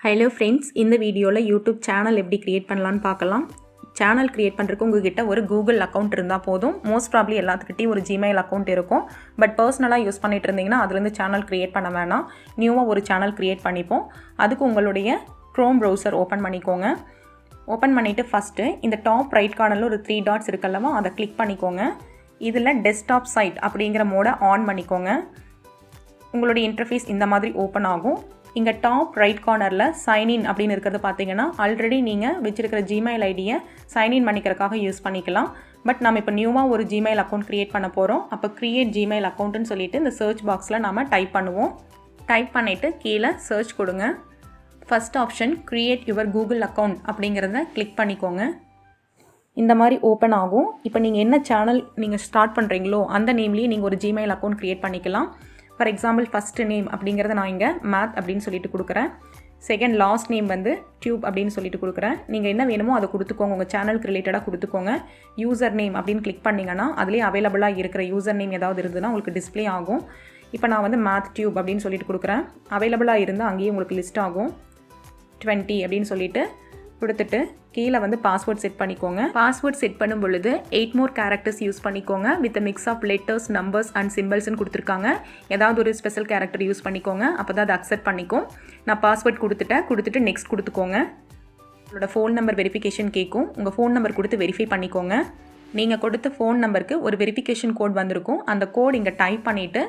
Hello friends, இந்த வீடியோவில் YouTube channel எப்படி க்ரியேட் பண்ணலான்னு பார்க்கலாம். சேனல் க்ரியேட் பண்ணுறதுக்கு உங்ககிட்ட ஒரு கூகுள் அக்கௌண்ட் இருந்தால் போதும். மோஸ்ட் ப்ராப்ளி எல்லாத்துக்கிட்டையும் ஒரு ஜிமெயில் அக்கௌண்ட் இருக்கும். பட் பர்சனலாக யூஸ் பண்ணிட்டு இருந்தீங்கன்னா அதுலேருந்து சேனல் க்ரியேட் பண்ண வேணாம். நியூவாக ஒரு சேனல் க்ரியேட் பண்ணிப்போம். அதுக்கு உங்களுடைய க்ரோம் ப்ரௌசர் ஓப்பன் பண்ணிக்கோங்க. ஓப்பன் பண்ணிவிட்டு ஃபஸ்ட்டு இந்த டாப் ரைட் கார்னரில் ஒரு 3 டாட்ஸ் இருக்கல்லவா, அதை கிளிக் பண்ணிக்கோங்க. இதில் டெஸ்க்டாப் சைட் அப்படிங்கிற மோடை ஆன் பண்ணிக்கோங்க. உங்களுடைய இன்டர்ஃபேஸ் இந்த மாதிரி ஓப்பன் ஆகும். இங்கே டாப் ரைட் கார்னரில் சைன்இன் அப்படின்னு இருக்கிறது பார்த்தீங்கன்னா ஆல்ரெடி நீங்கள் வச்சுருக்கிற ஜிமெயில் ஐடியை சைன்இன் பண்ணிக்கிறதுக்காக யூஸ் பண்ணிக்கலாம். பட் நம்ம இப்போ நியூவாக ஒரு ஜிமெயில் அக்கௌண்ட் க்ரியேட் பண்ண போகிறோம். அப்போ க்ரியேட் ஜிமெயில் அக்கௌண்ட்டுன்னு சொல்லிட்டு இந்த சர்ச் பாக்ஸில் நம்ம டைப் பண்ணுவோம். டைப் பண்ணிவிட்டு கீழே சர்ச் கொடுங்க. First option create your Google account அப்படிங்கிறத கிளிக் பண்ணிக்கோங்க. இந்த மாதிரி ஓப்பன் ஆகும். இப்போ நீங்கள் என்ன சேனல் நீங்கள் ஸ்டார்ட் பண்ணுறீங்களோ அந்த நேம்லேயே நீங்கள் ஒரு ஜிமெயில் அக்கௌண்ட் க்ரியேட் பண்ணிக்கலாம். ஃபார் எக்ஸாம்பிள் ஃபஸ்ட்டு நேம் அப்படிங்கிறத நான் இங்கே மேத் அப்படின்னு சொல்லிட்டு கொடுக்குறேன். செகண்ட் லாஸ்ட் நேம் வந்து டியூப் அப்படின்னு சொல்லிட்டு கொடுக்குறேன். நீங்கள் என்ன வேணுமோ அதை கொடுத்துக்கோங்க, உங்கள் சேனலுக்கு ரிலேட்டடாக கொடுத்துக்கோங்க. யூசர் நேம் அப்படின்னு கிளிக் பண்ணிங்கன்னா அதுலேயே அவைலபிளாக இருக்கிற யூசர் நேம் ஏதாவது இருந்ததுன்னா உங்களுக்கு டிஸ்பிளே ஆகும். இப்போ நான் வந்து மேத் டியூப் அப்படின்னு சொல்லிட்டு கொடுக்குறேன். அவைலபிளாக இருந்தால் அங்கேயே உங்களுக்கு லிஸ்ட் ஆகும். 20 அப்படின்னு சொல்லிட்டு கொடுத்துட்டு கீழே வந்து பாஸ்வேர்ட் செட் பண்ணிக்கோங்க. பாஸ்வேர்ட் செட் பண்ணும் பொழுது 8 more கேரக்டர்ஸ் யூஸ் பண்ணிக்கோங்க. With mix of letters, numbers and சிம்பிள்ஸ்னு கொடுத்துருக்காங்க. ஏதாவது ஒரு ஸ்பெஷல் கேரக்டர் யூஸ் பண்ணிக்கோங்க, அப்போ தான் அதை அக்செப்ட் பண்ணிக்கும். நான் பாஸ்வேர்ட் கொடுத்துட்டு நெக்ஸ்ட் கொடுத்துக்கோங்க. உங்களோட ஃபோன் நம்பர் வெரிஃபிகேஷன் கேட்கும். உங்கள் ஃபோன் நம்பர் கொடுத்து வெரிஃபை பண்ணிக்கோங்க. நீங்கள் கொடுத்த ஃபோன் நம்பருக்கு ஒரு வெரிஃபிகேஷன் கோட் வந்திருக்கும். அந்த கோட் இங்கே டைப் பண்ணிவிட்டு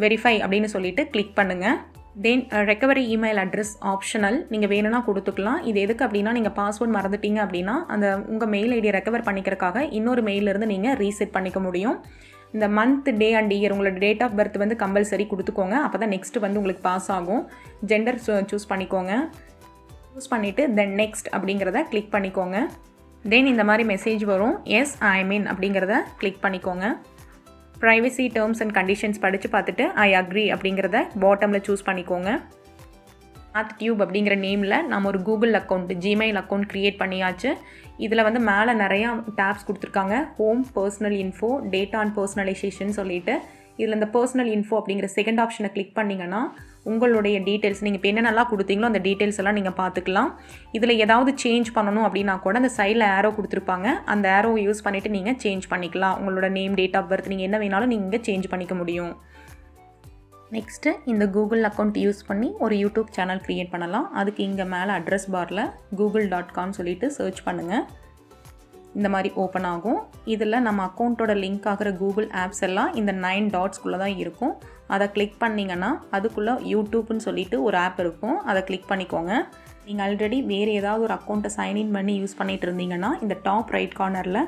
வெரிஃபை அப்படின்னு சொல்லிட்டு கிளிக் பண்ணுங்கள். தென் ரெக்கவரி இமெயில் அட்ரஸ் ஆப்ஷனல், நீங்கள் வேணும்னா கொடுத்துக்கலாம். இது எதுக்கு அப்படின்னா நீங்கள் பாஸ்வேர்ட் மறந்துட்டீங்க அப்படின்னா அந்த உங்கள் மெயில் ஐடியை ரெக்கவர் பண்ணிக்கிறதுக்காக இன்னொரு மெயிலிருந்து நீங்கள் ரீசெட் பண்ணிக்க முடியும். இந்த மந்த், டே அண்ட் இயர், உங்களோட டேட் ஆஃப் பர்த் வந்து கம்பல்சரி கொடுத்துக்கோங்க. அப்போ தான் நெக்ஸ்ட் வந்து உங்களுக்கு பாஸ் ஆகும். ஜெண்டர் சூஸ் பண்ணிக்கோங்க. சூஸ் பண்ணிவிட்டு தென் நெக்ஸ்ட் அப்படிங்கிறத கிளிக் பண்ணிக்கோங்க. தென் இந்த மாதிரி மெசேஜ் வரும். எஸ் ஐ மீன் அப்படிங்கிறத கிளிக் பண்ணிக்கோங்க. ப்ரைவசி டேர்ம்ஸ் அண்ட் கண்டிஷன்ஸ் படித்து பார்த்துட்டு ஐ அக்ரி அப்படிங்கிறத பாட்டமில் சூஸ் பண்ணிக்கோங்க. மேத் டியூப் அப்படிங்கிற நேமில் நம்ம ஒரு Google account, Gmail account create பண்ணியாச்சு. இதில் வந்து மேலே நிறையா டேப்ஸ் கொடுத்துருக்காங்க. Home, personal info, data and personalisation சொல்லிட்டு இதில் இந்த பர்சனல் இன்ஃபோ அப்படிங்கிற செகண்ட் ஆப்ஷனை கிளிக் பண்ணிங்கன்னா உங்களுடைய டீட்டெயில்ஸ், நீங்கள் இப்போ என்னென்னலாம் கொடுத்தீங்களோ அந்த டீட்டெயில்ஸ் எல்லாம் நீங்கள் பார்த்துக்கலாம். இதில் ஏதாவது சேஞ்ச் பண்ணணும் அப்படின்னா கூட அந்த சைடில் ஏரோ கொடுத்துருப்பாங்க. அந்த ஏரோவை யூஸ் பண்ணிவிட்டு நீங்கள் சேஞ்ச் பண்ணிக்கலாம். உங்களோட நேம், டேட் ஆஃப் பர்த், நீங்கள் என்ன வேணாலும் நீங்கள் சேஞ்ச் பண்ணிக்க முடியும். நெக்ஸ்ட்டு இந்த கூகுள் அக்கௌண்ட் யூஸ் பண்ணி ஒரு யூடியூப் சேனல் க்ரியேட் பண்ணலாம். அதுக்கு இங்கே மேலே அட்ரஸ் பாரில் google.com சொல்லிட்டு சர்ச் பண்ணுங்கள். இந்த மாதிரி ஓப்பன் ஆகும். இதில் நம்ம அக்கௌண்ட்டோட லிங்க் ஆகிற கூகுள் ஆப்ஸ் எல்லாம் இந்த 9 டாட்ஸ்குள்ளே தான் இருக்கும். அதை கிளிக் பண்ணிங்கன்னா அதுக்குள்ளே யூடியூப்னு சொல்லிட்டு ஒரு ஆப் இருக்கும். அதை கிளிக் பண்ணிக்கோங்க. நீங்கள் ஆல்ரெடி வேறு ஏதாவது ஒரு அக்கௌண்ட்டை சைன்இன் பண்ணி யூஸ் பண்ணிகிட்டு இருந்தீங்கன்னா இந்த டாப் ரைட் கார்னரில்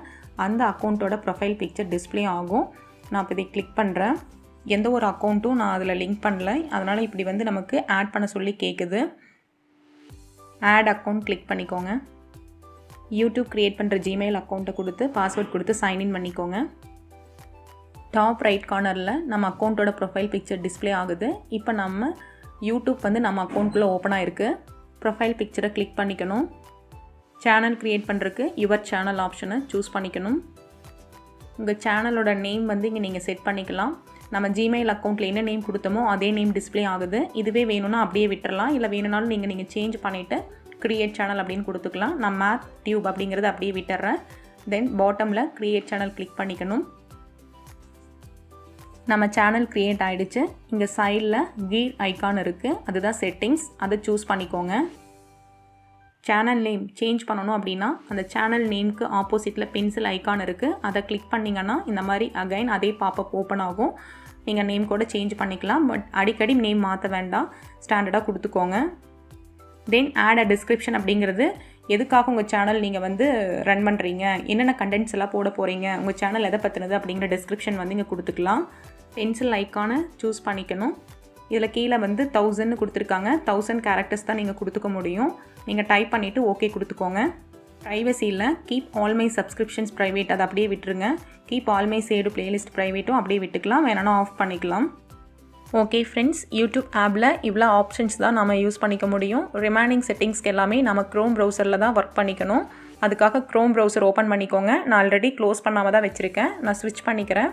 அந்த அக்கௌண்ட்டோட ப்ரொஃபைல் பிக்சர் டிஸ்பிளே ஆகும். நான் இப்போ இதை கிளிக் பண்ணுறேன். எந்த ஒரு அக்கௌண்ட்டும் நான் அதில் லிங்க் பண்ணல, அதனால் இப்படி வந்து நமக்கு ஆட் பண்ண சொல்லி கேட்குது. ஆட் அக்கௌண்ட் கிளிக் பண்ணிக்கோங்க. யூடியூப் க்ரியேட் பண்ணுற ஜிமெயில் அக்கௌண்ட்டை கொடுத்து பாஸ்வேர்ட் கொடுத்து சைன்இன் பண்ணிக்கோங்க. டாப் ரைட் கார்னரில் நம்ம அக்கௌண்ட்டோட ப்ரொஃபைல் பிக்சர் டிஸ்பிளே ஆகுது. இப்போ நம்ம யூடியூப் வந்து நம்ம அக்கௌண்ட்குள்ளே ஓப்பன் ஆகிருக்கு. ப்ரொஃபைல் பிக்சரை கிளிக் பண்ணிக்கணும். சேனல் க்ரியேட் பண்ணுறதுக்கு யுவர் சேனல் ஆப்ஷனை சூஸ் பண்ணிக்கணும். உங்கள் சேனலோட நேம் வந்து இங்கே நீங்கள் செட் பண்ணிக்கலாம். நம்ம ஜிமெயில் அக்கௌண்ட்டில் என்ன நேம் கொடுத்தோமோ அதே நேம் டிஸ்பிளே ஆகுது. இதுவே வேணும்னா அப்படியே விட்டுறலாம், இல்லை வேணும்னாலும் நீங்கள் சேஞ்ச் பண்ணிவிட்டு க்ரியேட் சேனல் அப்படின்னு கொடுத்துக்கலாம். நான் மேத் டியூப் அப்படிங்கிறத அப்படியே விட்டுறேன். தென் பாட்டமில் க்ரியேட் சேனல் கிளிக் பண்ணிக்கணும். நம்ம சேனல் க்ரியேட் ஆகிடுச்சு. இங்கே சைடில் கீர் ஐக்கான் இருக்குது, அதுதான் செட்டிங்ஸ். அதை சூஸ் பண்ணிக்கோங்க. சேனல் நேம் சேஞ்ச் பண்ணணும் அப்படின்னா அந்த சேனல் நேமுக்கு ஆப்போசிட்டில் பென்சில் ஐக்கான் இருக்குது, அதை கிளிக் பண்ணிங்கன்னா இந்த மாதிரி அகைன் அதே பாப்பப் ஓப்பன் ஆகும். நீங்கள் நேம் கூட சேஞ்ச் பண்ணிக்கலாம். பட் அடிக்கடி நேம் மாற்ற வேண்டாம், ஸ்டாண்டர்டாக கொடுத்துக்கோங்க. தென் ஆட் அ டிஸ்கிரிப்ஷன் அப்படிங்கிறது எதுக்காக உங்கள் சேனல் நீங்கள் வந்து ரன் பண்ணுறீங்க, என்னென்ன கண்டென்ட்ஸ் எல்லாம் போட போகிறீங்க, உங்கள் சேனல் எதை பற்றினது அப்படிங்கிற டிஸ்கிரிப்ஷன் வந்து இங்கே கொடுத்துக்கலாம். பென்சில் ஐக்கானை சூஸ் பண்ணிக்கணும். இதில் கீழே வந்து 1000 கொடுத்துருக்காங்க. 1000 கேரக்டர்ஸ் தான் நீங்கள் கொடுத்துக்க முடியும். நீங்கள் டைப் பண்ணிவிட்டு ஓகே கொடுத்துக்கோங்க. ப்ரைவசியில் keep all my subscriptions private, அதை அப்படியே விட்டுருங்க. Keep all my saved playlist ப்ரைவேட்டும் அப்படியே விட்டுக்கலாம், வேணும்னா ஆஃப் பண்ணிக்கலாம். ஓகே ஃப்ரெண்ட்ஸ், யூடியூப் ஆப்பில் இவ்வளோ ஆப்ஷன்ஸ் தான் நம்ம யூஸ் பண்ணிக்க முடியும். ரிமைனிங் செட்டிங்ஸ்க்கு எல்லாமே நம்ம க்ரோம் ப்ரௌசரில் தான் ஒர்க் பண்ணிக்கணும். அதுக்காக க்ரோம் ப்ரௌசர் ஓப்பன் பண்ணிக்கோங்க. நான் ஆல்ரெடி க்ளோஸ் பண்ணாமல் தான் வச்சுருக்கேன். நான் ஸ்விட்ச் பண்ணிக்கிறேன்.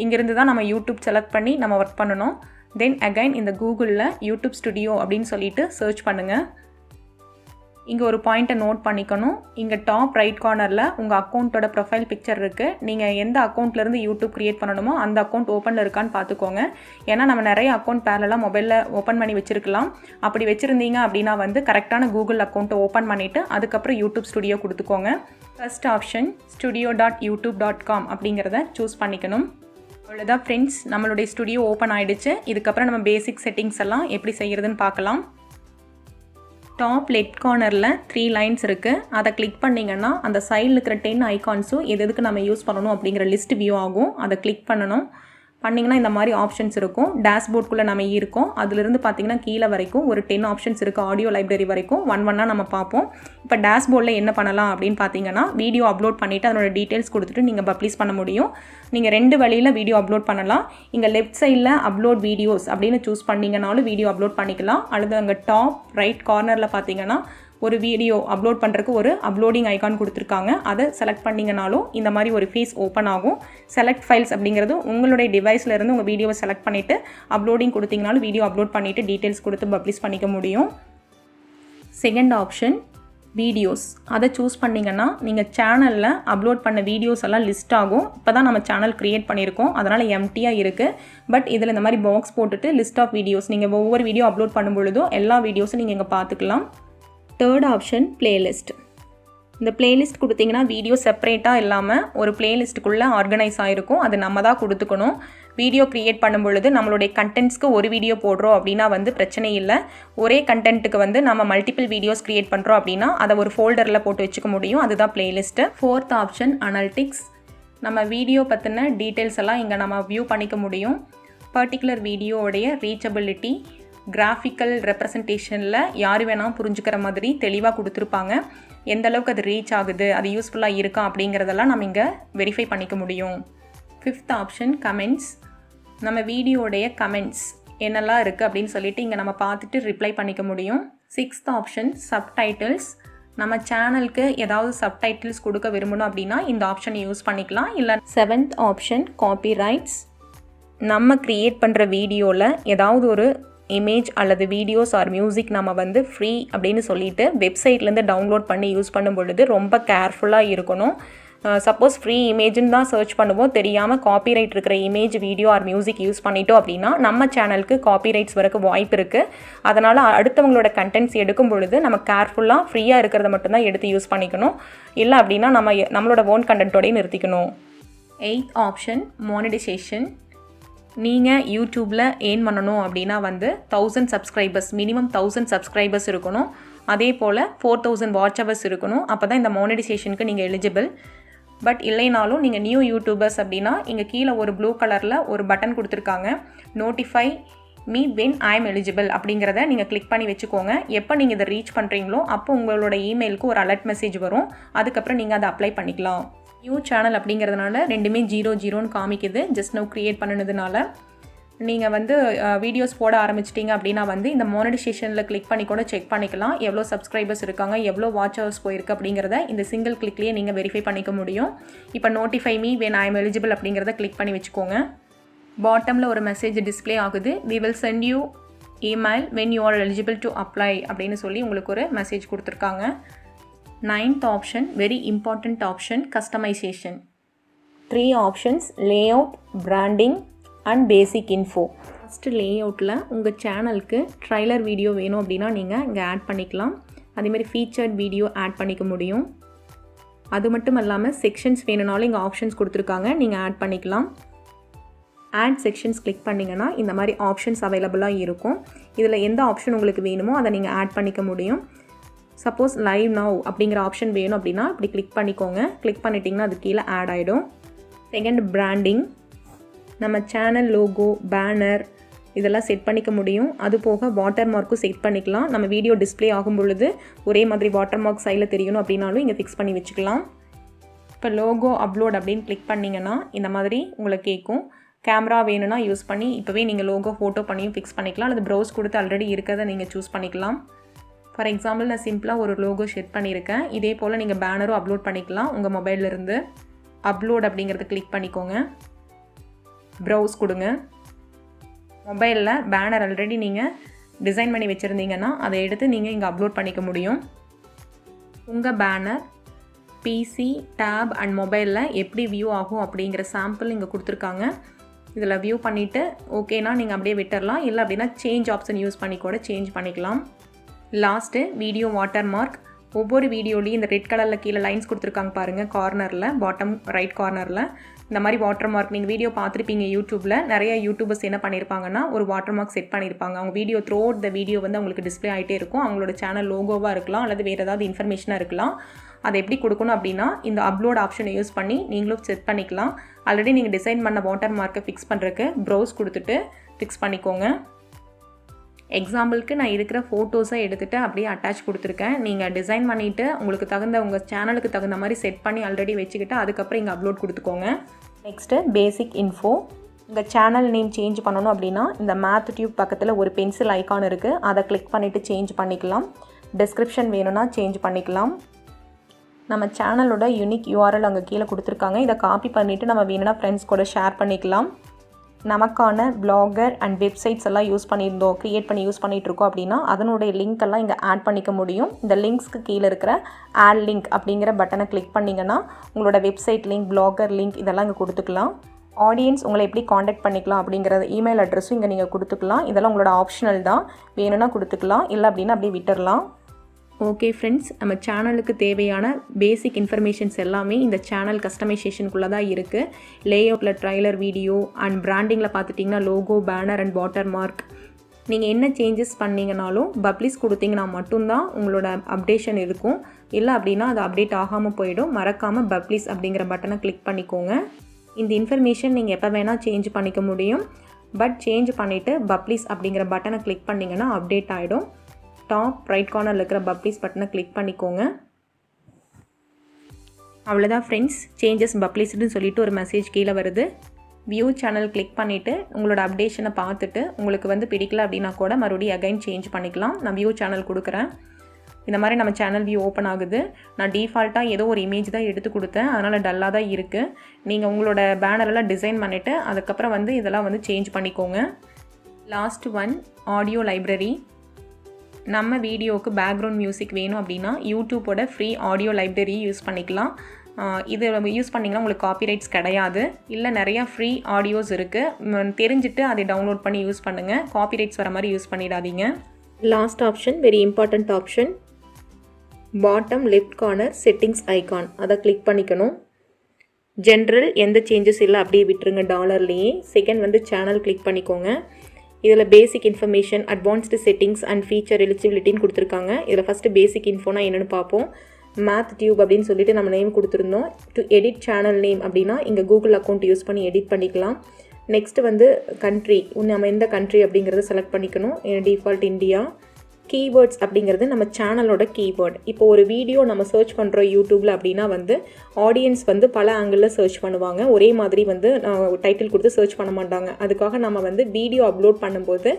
இங்கேருந்து தான் நம்ம யூடியூப் செலக்ட் பண்ணி நம்ம ஒர்க் பண்ணணும். தென் அகைன் இந்த கூகுளில் யூடியூப் ஸ்டுடியோ அப்படின்னு சொல்லிட்டு சர்ச் பண்ணுங்கள். இங்கே ஒரு பாயிண்ட்டை நோட் பண்ணிக்கணும். இங்கே டாப் ரைட் கார்னரில் உங்கள் அக்கௌண்ட்டோட ப்ரொஃபைல் பிக்சர் இருக்குது. நீங்கள் எந்த அக்கௌண்ட்லேருந்து யூடியூப் க்ரியேட் பண்ணணுமோ அந்த அக்கௌண்ட் ஓப்பனில் இருக்கான்னு பார்த்துக்கோங்க. ஏன்னா நம்ம நிறைய அக்கௌண்ட் பேரலாக மொபைலில் ஓப்பன் பண்ணி வச்சுருக்கலாம். அப்படி வச்சுருந்தீங்க அப்படின்னா வந்து கரெக்டான கூகுள் அக்கௌண்ட்டை ஓப்பன் பண்ணிவிட்டு அதுக்கப்புறம் யூடியூப் ஸ்டுடியோ கொடுத்துக்கோங்க. ஃபர்ஸ்ட் ஆப்ஷன் studio.youtube.com அப்படிங்கிறத சூஸ் பண்ணிக்கணும். அவ்வளோதான் ஃப்ரெண்ட்ஸ், நம்மளுடைய ஸ்டுடியோ ஓப்பன் ஆகிடுச்சு. இதுக்கப்புறம் நம்ம பேசிக் செட்டிங்ஸ் எல்லாம் எப்படி செய்கிறதுன்னு பார்க்கலாம். டாப் லெஃப்ட் கார்னரில் 3 லைன்ஸ் இருக்குது. அதை கிளிக் பண்ணிங்கன்னா அந்த சைடில் இருக்கிற 10 ஐகான்ஸும் எதுக்கு நம்ம யூஸ் பண்ணணும் அப்படிங்கிற லிஸ்ட் வியூ ஆகும். அதை கிளிக் பண்ணணும். பண்ணிங்கன்னா இந்த மாதிரி ஆப்ஷன்ஸ் இருக்கும். டேஷ்போர்டுக்குள்ளே நம்ம இருக்கோம். அதிலிருந்து பார்த்தீங்கன்னா கீழே வரைக்கும் ஒரு 10 ஆப்ஷன்ஸ் இருக்குது. ஆடியோ லைப்ரரி வரைக்கும் ஒன்னாக நம்ம பார்ப்போம். இப்போ டேஷ்போர்டில் என்ன பண்ணலாம் அப்படின்னு பார்த்தீங்கன்னா வீடியோ அப்லோட் பண்ணிவிட்டு அதனோட டீட்டெயில்ஸ் கொடுத்துட்டு நீங்கள் பப்ளிஷ் பண்ண முடியும். நீங்கள் 2 வழியில் வீடியோ அப்லோட் பண்ணலாம். இங்கே லெஃப்ட் சைடில் அப்லோட் வீடியோஸ் அப்படின்னு சூஸ் பண்ணிங்கனாலும் வீடியோ அப்லோட் பண்ணிக்கலாம். அல்லது அங்கே டாப் ரைட் கார்னரில் பார்த்தீங்கன்னா ஒரு வீடியோ அப்லோட் பண்ணுறதுக்கு ஒரு அப்லோடிங் ஐகான் கொடுத்துருக்காங்க. அதை செலக்ட் பண்ணிங்கனாலும் இந்த மாதிரி ஒரு ஃபேஸ் ஓப்பன் ஆகும். செலக்ட் ஃபைல்ஸ் அப்படிங்கிறது உங்களுடைய டிவைஸில் இருந்து உங்கள் வீடியோவை செலக்ட் பண்ணிவிட்டு அப்லோடிங் கொடுத்தீங்கனாலும் வீடியோ அப்லோட் பண்ணிவிட்டு டீட்டெயில்ஸ் கொடுத்து பப்ளிஷ் பண்ணிக்க முடியும். Second option videos. அதை சூஸ் பண்ணிங்கன்னா நீங்கள் சேனலில் அப்லோட் பண்ண வீடியோஸ் எல்லாம் லிஸ்ட் ஆகும். இப்போ தான் நம்ம சேனல் க்ரியேட் பண்ணியிருக்கோம், அதனால் எம்டியாக இருக்குது. பட் இதில் இந்த மாதிரி பாக்ஸ் போட்டுட்டு லிஸ்ட் ஆஃப் வீடியோஸ் நீங்கள் ஒவ்வொரு வீடியோ அப்லோட் பண்ணும் பொழுதும் எல்லா வீடியோஸும் நீங்கள் இங்கே பார்த்துக்கலாம். Third option playlist. இந்த பிளேலிஸ்ட் கொடுத்தீங்கன்னா வீடியோ செப்பரேட்டாக இல்லாமல் ஒரு பிளேலிஸ்ட்டுக்குள்ளே ஆர்கனைஸ் ஆகிருக்கும். அது நம்ம தான் கொடுத்துக்கணும். வீடியோ க்ரியேட் பண்ணும் பொழுது நம்மளுடைய கண்டென்ட்ஸ்க்கு ஒரு வீடியோ போடுறோம் அப்படின்னா வந்து பிரச்சனை இல்லை. ஒரே கண்டென்ட்டுக்கு வந்து நம்ம மல்டிபிள் வீடியோஸ் க்ரியேட் பண்ணுறோம் அப்படின்னா அதை ஒரு ஃபோல்டரில் போட்டு வச்சுக்க முடியும். அதுதான் பிளேலிஸ்ட்டு. Fourth option analytics. நம்ம வீடியோ பற்றின டீட்டெயில்ஸ் எல்லாம் இங்கே நம்ம வியூ பண்ணிக்க முடியும். பர்டிகுலர் வீடியோவுடைய ரீச்சபிலிட்டி, கிராஃபிக்கல் ரெப்ரசன்டேஷனில் யார் வேணால் புரிஞ்சுக்கிற மாதிரி தெளிவாக கொடுத்துருப்பாங்க. எந்த அளவுக்கு அது ரீச் ஆகுது, அது யூஸ்ஃபுல்லாக இருக்கா அப்படிங்கிறதெல்லாம் நம்ம இங்கே வெரிஃபை பண்ணிக்க முடியும். Fifth option comments. நம்ம வீடியோடைய கமெண்ட்ஸ் என்னெல்லாம் இருக்குது அப்படின்னு சொல்லிட்டு இங்கே நம்ம பார்த்துட்டு ரிப்ளை பண்ணிக்க முடியும். Sixth option subtitles. நம்ம சேனலுக்கு ஏதாவது சப்டைட்டில்ஸ் கொடுக்க விரும்பணும் அப்படின்னா இந்த ஆப்ஷனை யூஸ் பண்ணிக்கலாம். இல்லை செவன்த் ஆப்ஷன் காப்பிரைட்ஸ். நம்ம க்ரியேட் பண்ணுற வீடியோவில் ஏதாவது ஒரு இமேஜ் அல்லது வீடியோஸ் ஆர் மியூசிக் நம்ம வந்து ஃப்ரீ அப்படின்னு சொல்லிட்டு வெப்சைட்லேருந்து டவுன்லோட் பண்ணி யூஸ் பண்ணும் பொழுது ரொம்ப கேர்ஃபுல்லாக இருக்கணும். சப்போஸ் ஃப்ரீ இமேஜுன்னு தான் சர்ச் பண்ணுவோம், தெரியாமல் காப்பிரைட் இருக்கிற image, video R music use பண்ணிட்டோம் அப்படின்னா நம்ம சேனலுக்கு காப்பிரைட்ஸ் வரக்கு வாய்ப்பு இருக்குது. அதனால் அடுத்தவங்களோட கண்டென்ட்ஸ் எடுக்கும் பொழுது நம்ம கேர்ஃபுல்லாக ஃப்ரீயாக இருக்கிறத மட்டும்தான் எடுத்து யூஸ் பண்ணிக்கணும். இல்லை அப்படின்னா நம்மளோட ஓன் கண்டென்ட்டோடய நிறுத்திக்கணும். Eighth option monetisation. நீங்கள் யூடியூப்பில் ஏர்ன் பண்ணணும் அப்படின்னா வந்து 1000 சப்ஸ்கிரைபர்ஸ், மினிமம் 1000 சப்ஸ்கிரைபர்ஸ் இருக்கணும். அதே போல் 4000 வாட்ச் ஹவர்ஸ் இருக்கணும். அப்போ தான் இந்த மானிடைசேஷனுக்கு நீங்கள் எலிஜிபிள். பட் இல்லைனாலும் நீங்கள் நியூ யூடியூபர்ஸ் அப்படின்னா இங்கே கீழே ஒரு ப்ளூ கலரில் ஒரு பட்டன் கொடுத்துருக்காங்க, notify me when I am eligible அப்படிங்கிறத நீங்கள் கிளிக் பண்ணி வச்சுக்கோங்க. எப்போ நீங்கள் இதை ரீச் பண்ணுறீங்களோ அப்போ உங்களோட இமெயிலுக்கு ஒரு அலர்ட் மெசேஜ் வரும். அதுக்கப்புறம் நீங்கள் அதை அப்ளை பண்ணிக்கலாம். நியூ சேனல் அப்படிங்கிறதுனால ரெண்டுமே 0 காமிக்குது. ஜஸ்ட் நவ் க்ரியேட் பண்ணினதுனால நீங்கள் வந்து வீடியோஸ் போட ஆரம்பிச்சிட்டிங்க அப்படின்னா வந்து இந்த மானிடைசேஷனில் கிளிக் பண்ணி கூட செக் பண்ணிக்கலாம். எவ்வளோ சப்ஸ்கிரைபர்ஸ் இருக்காங்க, எவ்வளோ வாட்ச் ஹவர்ஸ் போயிருக்கு அப்படிங்கிறத இந்த சிங்கிள் கிளிக்லேயே நீங்கள் வெரிஃபை பண்ணிக்க முடியும். இப்போ notify me when I am eligible அப்படிங்கிறத கிளிக் பண்ணி வச்சுக்கோங்க. பாட்டமில் ஒரு மெசேஜ் டிஸ்பிளே ஆகுது, we will send you email when you are eligible to apply அப்படின்னு சொல்லி உங்களுக்கு ஒரு மெசேஜ் கொடுத்துருக்காங்க. 9th option very important option customisation. 3 options layout, branding and basic info. First லேஅவுட்டில் உங்கள் சேனலுக்கு ட்ரைலர் வீடியோ வேணும் அப்படின்னா நீங்கள் இங்கே ஆட் பண்ணிக்கலாம். அதேமாதிரி ஃபீச்சர்ட் வீடியோ ஆட் பண்ணிக்க முடியும். அது மட்டும் இல்லாமல் செக்ஷன்ஸ் வேணும்னாலும் இங்கே ஆப்ஷன்ஸ் கொடுத்துருக்காங்க, நீங்கள் ஆட் பண்ணிக்கலாம். ஆட் செக்ஷன்ஸ் கிளிக் பண்ணிங்கன்னா இந்த மாதிரி ஆப்ஷன்ஸ் அவைலபிளாக இருக்கும். இதில் எந்த ஆப்ஷன் உங்களுக்கு வேணுமோ அதை நீங்கள் ஆட் பண்ணிக்க முடியும். சப்போஸ் லைவ் நவ் அப்படிங்கிற ஆப்ஷன் வேணும் அப்படின்னா இப்படி கிளிக் பண்ணிக்கோங்க. கிளிக் பண்ணிட்டிங்கன்னா அது கீழே ஆட் ஆகிடும். Second branding. நம்ம சேனல் லோகோ, பேனர் இதெல்லாம் செட் பண்ணிக்க முடியும். அது போக வாட்டர் மார்க்கும் செட் பண்ணிக்கலாம். நம்ம வீடியோ டிஸ்பிளே ஆகும் பொழுது ஒரே மாதிரி வாட்டர் மார்க் சைடில் தெரியணும் அப்படின்னாலும் இங்கே ஃபிக்ஸ் பண்ணி வச்சுக்கலாம். இப்போ லோகோ அப்லோட் அப்படின்னு கிளிக் பண்ணிங்கன்னா இந்த மாதிரி உங்களுக்கு கேட்கும். கேமரா வேணும்னா யூஸ் பண்ணி இப்போவே நீங்கள் லோகோ ஃபோட்டோ பண்ணியும் ஃபிக்ஸ் பண்ணிக்கலாம். அல்லது ப்ரௌஸ் கொடுத்து ஆல்ரெடி இருக்கிறத நீங்கள் சூஸ் பண்ணிக்கலாம். ஃபார் எக்ஸாம்பிள் நான் சிம்பிளாக ஒரு லோகோ செட் பண்ணியிருக்கேன். இதே போல் நீங்கள் பேனரும் அப்லோட் பண்ணிக்கலாம் உங்கள் மொபைல்லேருந்து. அப்லோட் அப்படிங்கிறத கிளிக் பண்ணிக்கோங்க, ப்ரௌஸ் கொடுங்க. மொபைலில் பேனர் ஆல்ரெடி நீங்கள் டிசைன் பண்ணி வச்சுருந்தீங்கன்னா அதை எடுத்து நீங்கள் இங்கே அப்லோட் பண்ணிக்க முடியும். உங்கள் பேனர் பிசி, டேப் அண்ட் மொபைலில் எப்படி வியூ ஆகும் அப்படிங்கிற சாம்பிள் இங்கே கொடுத்துருக்காங்க. இதில் வியூ பண்ணிவிட்டு ஓகேனா நீங்கள் அப்படியே விட்டுடலாம். இல்லை அப்படின்னா சேஞ்ச் ஆப்ஷன் யூஸ் பண்ணி கூட சேஞ்ச் பண்ணிக்கலாம். Last video water mark. ஒவ்வொரு வீடியோலையும் இந்த ரெட் கலரில் கீழே லைன்ஸ் கொடுத்துருக்காங்க பாருங்கள், கார்னரில் பாட்டம் ரைட் கார்னரில் இந்த மாதிரி வாட்டர் மார்க். நீங்கள் வீடியோ பார்த்துருப்பீங்க யூடியூப்பில். நிறைய யூடியூபர்ஸ் என்ன பண்ணியிருப்பாங்கன்னா ஒரு வாட்டர் மார்க் செட் பண்ணியிருப்பாங்க. அவங்க video through out the video வந்து அவங்களுக்கு டிஸ்பிளே ஆகிட்டே இருக்கும். அவங்களோட சேனல் லோகோவாக இருக்கலாம் அல்லது வேறு ஏதாவது இன்ஃபர்மேஷனாக இருக்கலாம். அதை எப்படி கொடுக்கணும் அப்படின்னா இந்த அப்லோட் ஆப்ஷனை யூஸ் பண்ணி நீங்களும் செட் பண்ணிக்கலாம். ஆல்ரெடி நீங்கள் டிசைன் பண்ண வாட்டர் மார்க்கை ஃபிக்ஸ் பண்ணுறதுக்கு ப்ரௌஸ் கொடுத்துட்டு ஃபிக்ஸ் பண்ணிக்கோங்க. எக்ஸாம்பிளுக்கு நான் இருக்கிற ஃபோட்டோஸை எடுத்துகிட்டு அப்படியே அட்டாச் கொடுத்துருக்கேன். நீங்கள் டிசைன் பண்ணிவிட்டு உங்களுக்கு தகுந்த உங்கள் சேனலுக்கு தகுந்த மாதிரி செட் பண்ணி ஆல்ரெடி வச்சுக்கிட்டு அதுக்கப்புறம் இங்கே அப்லோட் கொடுத்துக்கோங்க. நெக்ஸ்ட்டு பேசிக் இன்ஃபோ. உங்கள் சேனல் நேம் சேஞ்ச் பண்ணணும் அப்படின்னா இந்த மேத் டியூப் பக்கத்தில் ஒரு பென்சில் ஐக்கான் இருக்குது, அதை கிளிக் பண்ணிவிட்டு சேஞ்ச் பண்ணிக்கலாம். டிஸ்கிரிப்ஷன் வேணும்னா சேஞ்ச் பண்ணிக்கலாம். நம்ம சேனலோட யூனிக் யூஆர்எல் அங்கே கீழே கொடுத்துருக்காங்க. இதை காப்பி பண்ணிவிட்டு நம்ம வேணும்னா ஃப்ரெண்ட்ஸ் கூட ஷேர் பண்ணிக்கலாம். நமக்கான பிளாகர் அண்ட் வெப்சைட்ஸ் எல்லாம் க்ரியேட் பண்ணி யூஸ் பண்ணிகிட்ருக்கோம் அப்படின்னா அதனுடைய லிங்க் எல்லாம் இங்கே ஆட் பண்ணிக்க முடியும். இந்த லிங்க்ஸ்க்கு கீழே இருக்கிற ஆட் லிங்க் அப்படிங்கிற பட்டனை கிளிக் பண்ணிங்கன்னா உங்களோட வெப்சைட் லிங்க், பிளாகர் லிங்க் இதெல்லாம் இங்கே கொடுத்துக்கலாம். ஆடியன்ஸ் உங்களை எப்படி காண்டாக்ட் பண்ணிக்கலாம் அப்படிங்கிற இமெயில் அட்ரஸும் இங்கே நீங்கள் கொடுத்துக்கலாம். இதெல்லாம் உங்களோட ஆப்ஷனல் தான், வேணும்னா கொடுத்துக்கலாம், இல்லை அப்படின்னா அப்படியே விட்டுடலாம். ஓகே ஃப்ரெண்ட்ஸ், நம்ம சேனலுக்கு தேவையான பேசிக் இன்ஃபர்மேஷன்ஸ் எல்லாமே இந்த சேனல் கஸ்டமைசேஷனுக்குள்ளே தான் இருக்குது. லேஅவுட்டில் ட்ரைலர் வீடியோ அண்ட் பிராண்டிங்கில் பார்த்துட்டிங்கன்னா logo, banner and watermark. நீங்கள் என்ன சேஞ்சஸ் பண்ணிங்கனாலும் பப்ளிஷ் கொடுத்தீங்கன்னா மட்டும்தான் உங்களோட அப்டேஷன் இருக்கும். இல்லை அப்படின்னா அது அப்டேட் ஆகாமல் போயிடும். மறக்காமல் பப்ளிஷ் அப்படிங்கிற பட்டனை கிளிக் பண்ணிக்கோங்க. இந்த இன்ஃபர்மேஷன் நீங்கள் எப்போ வேணால் சேஞ்ச் பண்ணிக்க முடியும். பட் சேஞ்ச் பண்ணிவிட்டு பப்ளிஷ் அப்படிங்கிற பட்டனை கிளிக் பண்ணிங்கன்னா அப்டேட் ஆகிடும். டாப் ரைட் கார்னரில் இருக்கிற பப்ளிஷ் பட்டனை கிளிக் பண்ணிக்கோங்க. அவ்வளோதான் ஃப்ரெண்ட்ஸ், சேஞ்சஸ் பப்ளிஷ்டுன்னு சொல்லிட்டு ஒரு மெசேஜ் கீழே வருது. வியூ சேனல் கிளிக் பண்ணிவிட்டு உங்களோட அப்டேஷனை பார்த்துட்டு உங்களுக்கு வந்து பிடிக்கல அப்படின்னா கூட மறுபடியும் அகைன் சேஞ்ச் பண்ணிக்கலாம். நான் வியூ சேனல் கொடுக்குறேன். இந்த மாதிரி நம்ம சேனல் வியூ ஓப்பன் ஆகுது. நான் டிஃபால்ட்டாக ஏதோ ஒரு இமேஜ் தான் எடுத்து கொடுத்தேன், அதனால் டல்லாக தான் இருக்குது. நீங்கள் உங்களோட பேனரெல்லாம் டிசைன் பண்ணிவிட்டு அதுக்கப்புறம் வந்து இதெல்லாம் வந்து சேஞ்ச் பண்ணிக்கோங்க. Last one, audio library. நம்ம வீடியோவுக்கு பேக்ரவுண்ட் மியூசிக் வேணும் அப்படின்னா யூடியூப்போட ஃப்ரீ ஆடியோ லைப்ரரி யூஸ் பண்ணிக்கலாம். இது யூஸ் பண்ணிங்கன்னா உங்களுக்கு காப்பிரைட்ஸ் கிடையாது. இல்லை நிறையா ஃப்ரீ ஆடியோஸ் இருக்குது, தெரிஞ்சுட்டு அதை டவுன்லோட் பண்ணி யூஸ் பண்ணுங்கள். காப்பிரைட்ஸ் வர மாதிரி யூஸ் பண்ணிடாதீங்க. Last option, very important option, bottom left corner settings icon, அதை கிளிக் பண்ணிக்கணும். ஜென்ரல் எந்த சேஞ்சஸ் இல்லை அப்படியே விட்டுருங்க டாலர்லேயே. செகண்ட் வந்து சேனல் கிளிக் பண்ணிக்கோங்க. இதில் basic information, advanced settings and feature எலிஜிபிலிட்டின்னு கொடுத்துருக்காங்க. இதில் ஃபஸ்ட்டு பேசிக் இன்ஃபோனா என்னென்னு பார்ப்போம். மேத் டியூப் அப்படின்னு சொல்லிட்டு நம்ம நேம் கொடுத்துருந்தோம். டு எடிட் சேனல் நேம் அப்படின்னா இங்கே கூகுள் அக்கௌண்ட் யூஸ் பண்ணி எடிட் பண்ணிக்கலாம். நெக்ஸ்ட்டு வந்து கண்ட்ரி, நம்ம எந்த கண்ட்ரி அப்படிங்கிறத செலக்ட் பண்ணிக்கணும். Default India. கீவேர்ட்ஸ் அப்படிங்கிறது நம்ம சேனலோட கீவேர்ட். இப்போ ஒரு வீடியோ நம்ம சர்ச் பண்ணுறோம் யூடியூப்பில் அப்படின்னா வந்து ஆடியன்ஸ் வந்து பல ஆங்கிளில் சர்ச் பண்ணுவாங்க. ஒரே மாதிரி வந்து டைட்டில் கொடுத்து சர்ச் பண்ண மாட்டாங்க. அதுக்காக நம்ம வந்து வீடியோ அப்லோட் பண்ணும்போது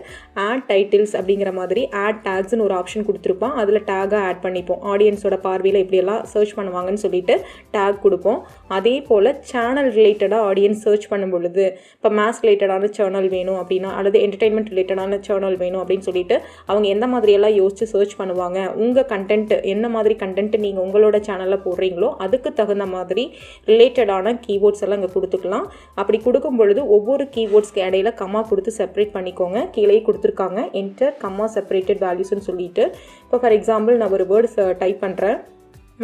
ஆட் டைட்டில்ஸ் அப்படிங்கிற மாதிரி ஆட் டேக்ஸ்னு ஒரு ஆப்ஷன் கொடுத்துருப்போம். அதில் டேக்காக ஆட் பண்ணிப்போம். ஆடியன்ஸோட பார்வையில் எப்படியெல்லாம் சர்ச் பண்ணுவாங்கன்னு சொல்லிட்டு டேக் கொடுப்போம். அதே போல் சேனல் ரிலேட்டடாக ஆடியன்ஸ் சர்ச் பண்ணும் பொழுது இப்போ மேத்ஸ் ரிலேட்டடான சேனல் வேணும் அப்படின்னா அல்லது என்டர்டெயின்மெண்ட் ரிலேட்டடான சேனல் வேணும் அப்படின்னு சொல்லிட்டு அவங்க எந்த மாதிரி எல்லாம் யோசிச்சு சர்ச் பண்ணுவாங்க. உங்கள் கண்டென்ட் என்ன மாதிரி கண்டென்ட் நீங்கள் உங்களோட சேனலில் போடுறீங்களோ அதுக்கு தகுந்த மாதிரி ரிலேட்டடான கீவேர்ட்ஸ் எல்லாம் இங்கே கொடுத்துக்கலாம். அப்படி கொடுக்கும் பொழுது ஒவ்வொரு கீவேர்ட்ஸ்க்கு இடையில கம்மா கொடுத்து செப்பரேட் பண்ணிக்கோங்க. கீழே கொடுத்துருக்காங்க என்டர் கம்மா செப்பரேட்டட் வேல்யூஸ்ன்னு சொல்லிட்டு. இப்போ ஃபார் எக்ஸாம்பிள் நான் ஒரு வேர்டு டைப் பண்ணுறேன்,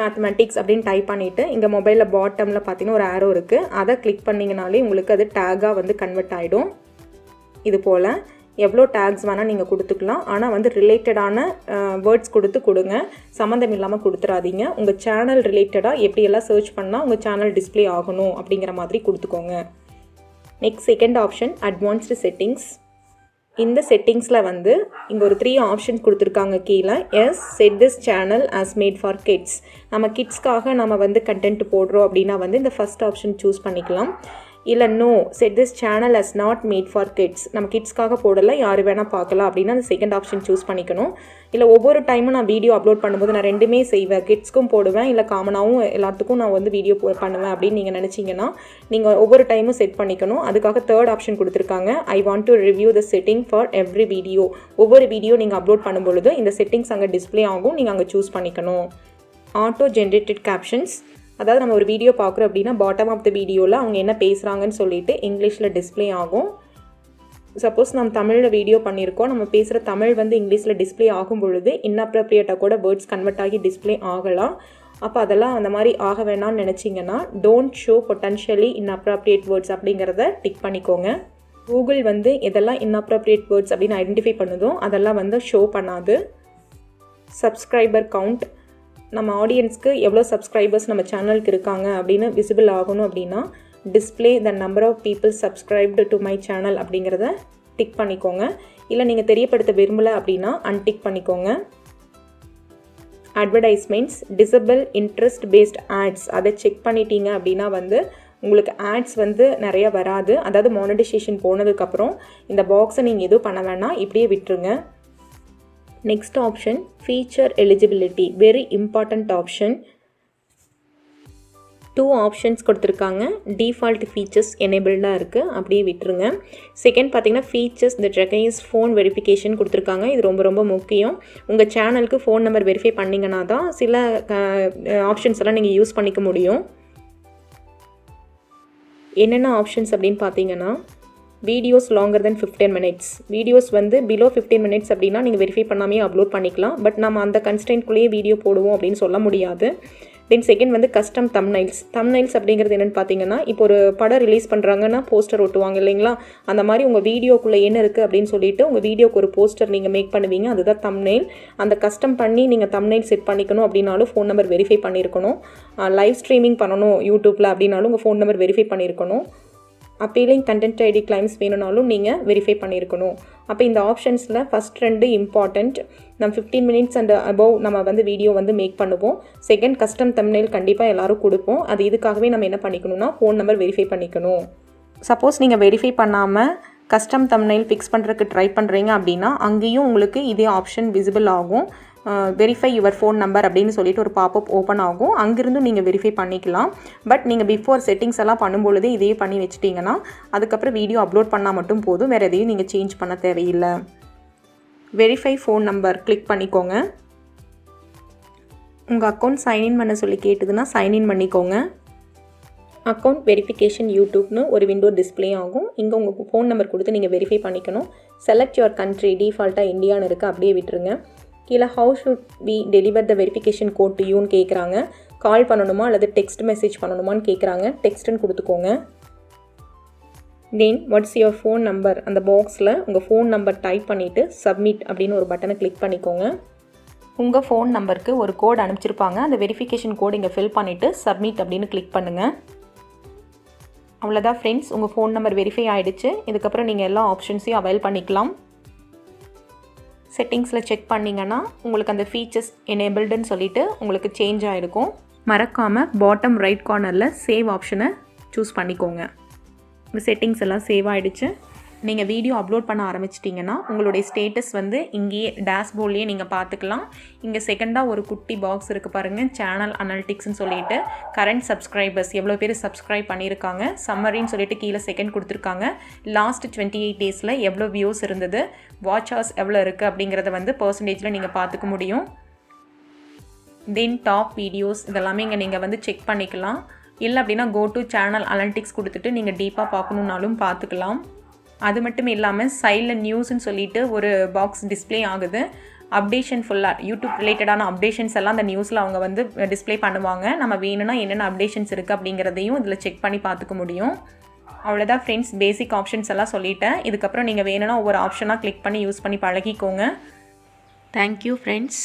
மேத்தமெட்டிக்ஸ் அப்படின்னு டைப் பண்ணிவிட்டு இங்கே மொபைலில் பாட்டமில் பார்த்தீங்கன்னா ஒரு ஆரோ இருக்குது, அதை கிளிக் பண்ணிங்கனாலே உங்களுக்கு அது டேக்காக வந்து கன்வெர்ட் ஆகிடும். இது போல் எவ்வளோ டேக்ஸ் வேணால் நீங்கள் கொடுத்துக்கலாம். ஆனால் வந்து ரிலேட்டடான வேர்ட்ஸ் கொடுங்க, சம்மந்தம் இல்லாமல் கொடுத்துடாதீங்க. உங்கள் சேனல் ரிலேட்டடாக எப்படியெல்லாம் சர்ச் பண்ணால் உங்கள் சேனல் டிஸ்பிளே ஆகணும் அப்படிங்கிற மாதிரி கொடுத்துக்கோங்க. Next second option, advanced settings. இந்த செட்டிங்ஸில் வந்து இங்கே ஒரு 3 ஆப்ஷன்ஸ் கொடுத்துருக்காங்க கீழே. Set this channel as mat for kids. நம்ம கிட்ஸ்க்காக நம்ம வந்து கண்டென்ட் போடுறோம் அப்படின்னா வந்து இந்த ஃபஸ்ட் ஆப்ஷன் சூஸ் பண்ணிக்கலாம். இல்லை no set this channel as not made for kids, நம்ம கிட்ஸ்க்காக போடலை, யார் வேணால் பார்க்கலாம் அப்படின்னா அந்த செகண்ட் ஆப்ஷன் சூஸ் பண்ணிக்கணும். இல்லை ஒவ்வொரு டைமும் நான் வீடியோ அப்லோட் பண்ணும்போது நான் ரெண்டுமே செய்வேன், கிட்ஸ்க்கும் போடுவேன், இல்லை காமனாகவும் எல்லாத்துக்கும் நான் வந்து வீடியோ பண்ணுவேன் அப்படின்னு நீங்கள் நினச்சிங்கன்னா நீங்கள் ஒவ்வொரு டைமும் செட் பண்ணிக்கணும். அதுக்காக தேர்ட் ஆப்ஷன் கொடுத்துருக்காங்க, I want to review the setting for every video. ஒவ்வொரு வீடியோ நீங்கள் அப்லோட் பண்ணும்பொழுது இந்த செட்டிங்ஸ் அங்கே டிஸ்பிளே ஆகும், நீங்கள் அங்கே சூஸ் பண்ணிக்கணும். ஆட்டோ ஜென்ரேட்டட் கேப்ஷன்ஸ், அதாவது நம்ம ஒரு வீடியோ பார்க்குறோம் அப்படின்னா பாட்டம் ஆஃப் த வீடியோவில் அவங்க என்ன பேசுகிறாங்கன்னு சொல்லிட்டு இங்கிலீஷில் டிஸ்பிளே ஆகும். சப்போஸ் நம்ம தமிழில் வீடியோ பண்ணியிருக்கோம், நம்ம பேசுகிற தமிழ் வந்து இங்கிலீஷில் டிஸ்பிளே ஆகும் பொழுது இன்அப்ரோப்ரியேட்டாக கூட வேர்ட்ஸ் கன்வெர்ட் ஆகி டிஸ்பிளே ஆகலாம். அப்போ அதெல்லாம் அந்த மாதிரி ஆக வேணாம்னு நினச்சிங்கன்னா don't show potentially inappropriate words அப்படிங்கிறத டிக் பண்ணிக்கோங்க. கூகுள் வந்து எதெல்லாம் இன்அப்ரோப்ரியேட் வேர்ட்ஸ் அப்படின்னு ஐடென்டிஃபை பண்ணுதோ அதெல்லாம் வந்து ஷோ பண்ணாது. சப்ஸ்கிரைபர் கவுண்ட், நம்ம ஆடியன்ஸ்க்கு எவ்வளோ சப்ஸ்கிரைபர்ஸ் நம்ம சேனலுக்கு இருக்காங்க அப்படின்னு விசிபிள் ஆகணும் அப்படின்னா display the number of people subscribed to my channel அப்படிங்கிறத டிக் பண்ணிக்கோங்க. இல்லை நீங்கள் தெரியப்படுத்த விரும்பலை அப்படின்னா அன்டிக் பண்ணிக்கோங்க. Advertisements, disable interest based ads, அதை செக் பண்ணிட்டீங்க அப்படின்னா வந்து உங்களுக்கு ஆட்ஸ் வந்து நிறையா வராது. அதாவது மானிட்டைசேஷன் போனதுக்கப்புறம் இந்த பாக்ஸை நீங்கள் எதுவும் பண்ண வேணாம், இப்படியே விட்டுருங்க. Next option feature eligibility, very important option. 2 options கொடுத்துருக்காங்க. டிஃபால்ட் ஃபீச்சர்ஸ் எனேபிள்டாக இருக்குது, அப்படியே விட்டுருங்க. செகண்ட் பார்த்தீங்கன்னா features that requires phone verification கொடுத்துருக்காங்க. இது ரொம்ப ரொம்ப முக்கியம். உங்கள் சேனலுக்கு ஃபோன் நம்பர் வெரிஃபை பண்ணிங்கன்னா தான் சில ஆப்ஷன்ஸ் எல்லாம் நீங்கள் யூஸ் பண்ணிக்க முடியும். என்னென்ன ஆப்ஷன்ஸ் அப்படின்னு பார்த்தீங்கன்னா வீடியோஸ் லாங்கர் தென் 15 minutes, வீடியோஸ் வந்து பிலோ 15 minutes அப்படின்னா நீங்கள் வெரிஃபை பண்ணாமே அப்லோட் பண்ணிக்கலாம். பட் நம்ம அந்த கன்ஸ்டன்ட்குள்ளேயே வீடியோ போடுவோம் அப்படின்னு சொல்ல முடியாது. தென் செகண்ட் வந்து கஸ்டம் தம்ப்நெயில்ஸ். தம்ப்நெயில்ஸ் அப்படிங்கிறது என்னென்னு பார்த்தீங்கன்னா இப்போ ஒரு படம் ரிலீஸ் பண்ணுறாங்கன்னா போஸ்டர் ஒட்டுவாங்க இல்லைங்களா, அந்த மாதிரி உங்கள் வீடியோக்குள்ளே என்ன இருக்குது அப்படின்னு சொல்லிட்டு உங்கள் வீடியோக்கு ஒரு போஸ்டர் நீங்கள் மேக் பண்ணுவீங்க, அதுதான் தம்ப்நெயில். அந்த கஸ்டம் பண்ணி நீங்கள் தம்ப்நெயில் செட் பண்ணிக்கணும் அப்படின்னாலும் ஃபோன் நம்பர் வெரிஃபை பண்ணியிருக்கணும். லைவ் ஸ்ட்ரீமிங் பண்ணணும் யூடியூப்பில் அப்படின்னாலும் உங்கள் ஃபோன் நம்பர் வெரிஃபை பண்ணியிருக்கணும். அப்பீலிங் கண்டென்ட் ஐடி கிளைம்ஸ் வேணும்னாலும் நீங்கள் வெரிஃபை பண்ணியிருக்கணும். அப்போ இந்த ஆப்ஷன்ஸில் ஃபஸ்ட் 2 இம்பார்ட்டண்ட். நம்ம 15 minutes அண்ட் அபவ் நம்ம வந்து வீடியோ வந்து மேக் பண்ணுவோம். செகண்ட் கஸ்டம் தம்ப்நெயில் கண்டிப்பாக எல்லோரும் கொடுப்போம். அது இதுக்காகவே நம்ம என்ன பண்ணிக்கணும்னா ஃபோன் நம்பர் வெரிஃபை பண்ணிக்கணும். சப்போஸ் நீங்கள் வெரிஃபை பண்ணாமல் கஸ்டம் தம்ப்நெயில் ஃபிக்ஸ் பண்ணுறதுக்கு ட்ரை பண்ணுறீங்க அப்படின்னா அங்கேயும் உங்களுக்கு இதே ஆப்ஷன் விசிபிள் ஆகும். வெரிஃபை யுவர் ஃபோன் நம்பர் அப்படின்னு சொல்லிட்டு ஒரு பாப்அப் ஓப்பன் ஆகும். அங்கிருந்தும் நீங்கள் வெரிஃபை பண்ணிக்கலாம். பட் நீங்கள் பிஃபோர் செட்டிங்ஸ் எல்லாம் பண்ணும்பொழுதே இதையே பண்ணி வச்சிட்டிங்கன்னா அதுக்கப்புறம் வீடியோ அப்லோட் பண்ணால் மட்டும் போதும், வேறு எதையும் நீங்கள் சேஞ்ச் பண்ண தேவையில்லை. வெரிஃபை ஃபோன் நம்பர் கிளிக் பண்ணிக்கோங்க. உங்கள் அக்கௌண்ட் சைன்இன் பண்ண சொல்லி கேட்டுதுன்னா சைன்இன் பண்ணிக்கோங்க. அக்கௌண்ட் வெரிஃபிகேஷன் யூடியூப்னு ஒரு விண்டோ டிஸ்பிளே ஆகும். இங்கே உங்கள் ஃபோன் நம்பர் கொடுத்து நீங்கள் வெரிஃபை பண்ணிக்கணும். செலக்ட் யுவர் கண்ட்ரி, டிஃபால்ட்டாக இந்தியான்னு இருக்குது, அப்படியே விட்டுருங்க. கீழே how should we deliver the verification code to யூன்னு கேட்குறாங்க. கால் பண்ணணுமா அல்லது டெக்ஸ்ட் மெசேஜ் பண்ணணுமான்னு கேட்குறாங்க. டெக்ஸ்ட்டுன்னு கொடுத்துக்கோங்க. Then what's your phone number, அந்த பாக்ஸில் உங்கள் ஃபோன் நம்பர் டைப் பண்ணிவிட்டு சப்மிட் அப்படின்னு ஒரு பட்டனை கிளிக் பண்ணிக்கோங்க. உங்கள் ஃபோன் நம்பருக்கு ஒரு கோட் அனுப்பிச்சிருப்பாங்க. அந்த வெரிஃபிகேஷன் கோட் இங்கே ஃபில் பண்ணிவிட்டு சப்மிட் அப்படின்னு கிளிக் பண்ணுங்கள். அவ்வளோதான் ஃப்ரெண்ட்ஸ், உங்கள் ஃபோன் நம்பர் வெரிஃபை ஆகிடுச்சு. இதுக்கப்புறம் நீங்கள் எல்லா ஆப்ஷன்ஸையும் அவைல் பண்ணிக்கலாம். செட்டிங்ஸில் செக் பண்ணிங்கன்னா உங்களுக்கு அந்த ஃபீச்சர்ஸ் எனேபிள்டுன்னு சொல்லிட்டு உங்களுக்கு சேஞ்ச் ஆகிருக்கும். மறக்காமல் பாட்டம் ரைட் கார்னரில் சேவ் ஆப்ஷனை சூஸ் பண்ணிக்கோங்க. இந்த செட்டிங்ஸ் எல்லாம் சேவ் ஆகிடுச்சு. நீங்கள் வீடியோ அப்லோட் பண்ண ஆரம்பிச்சிட்டிங்கன்னா உங்களுடைய ஸ்டேட்டஸ் வந்து இங்கேயே டேஷ்போர்ட்லேயே நீங்கள் பார்த்துக்கலாம். இங்கே செகண்டாக ஒரு குட்டி பாக்ஸ் இருக்குது பாருங்கள், சேனல் அனலிட்டிக்ஸ்னு சொல்லிட்டு கரண்ட் சப்ஸ்கிரைபர்ஸ் எவ்வளோ பேர் சப்ஸ்கிரைப் பண்ணியிருக்காங்க, சம்மரின்னு சொல்லிட்டு கீழே செகண்ட் கொடுத்துருக்காங்க. லாஸ்ட் 28 daysல எவ்வளோ வியூஸ் இருந்தது, வாட்ச் ஹவர்ஸ் எவ்வளோ இருக்குது அப்படிங்கிறத வந்து பர்சன்டேஜில் நீங்கள் பார்த்துக்க முடியும். தென் டாப் வீடியோஸ் இதெல்லாமே இங்கே நீங்கள் வந்து செக் பண்ணிக்கலாம். இல்லை அப்படின்னா கோ டு சேனல் அனலிட்டிக்ஸ் கொடுத்துட்டு நீங்கள் டீப்பாக பார்க்கணுன்னாலும் பார்த்துக்கலாம். அது மட்டும் இல்லாமல் சைடில் நியூஸ்ன்னு சொல்லிட்டு ஒரு பாக்ஸ் டிஸ்பிளே ஆகுது. அப்டேஷன் ஃபுல்லாக யூடியூப் ரிலேட்டடான அப்டேஷன்ஸ் எல்லாம் அந்த நியூஸில் அவங்க வந்து டிஸ்பிளே பண்ணுவாங்க. நம்ம வேணும்னா என்னென்ன அப்டேஷன்ஸ் இருக்குது அப்படிங்கிறதையும் இதில் செக் பண்ணி பார்த்துக்க முடியும். அவ்வளோதான் ஃப்ரெண்ட்ஸ், பேசிக் ஆப்ஷன்ஸ் எல்லாம் சொல்லிட்டேன். இதுக்கப்புறம் நீங்கள் வேணும்னா ஒவ்வொரு ஆப்ஷனாக கிளிக் பண்ணி யூஸ் பண்ணி பழகிக்கோங்க. Thank you friends.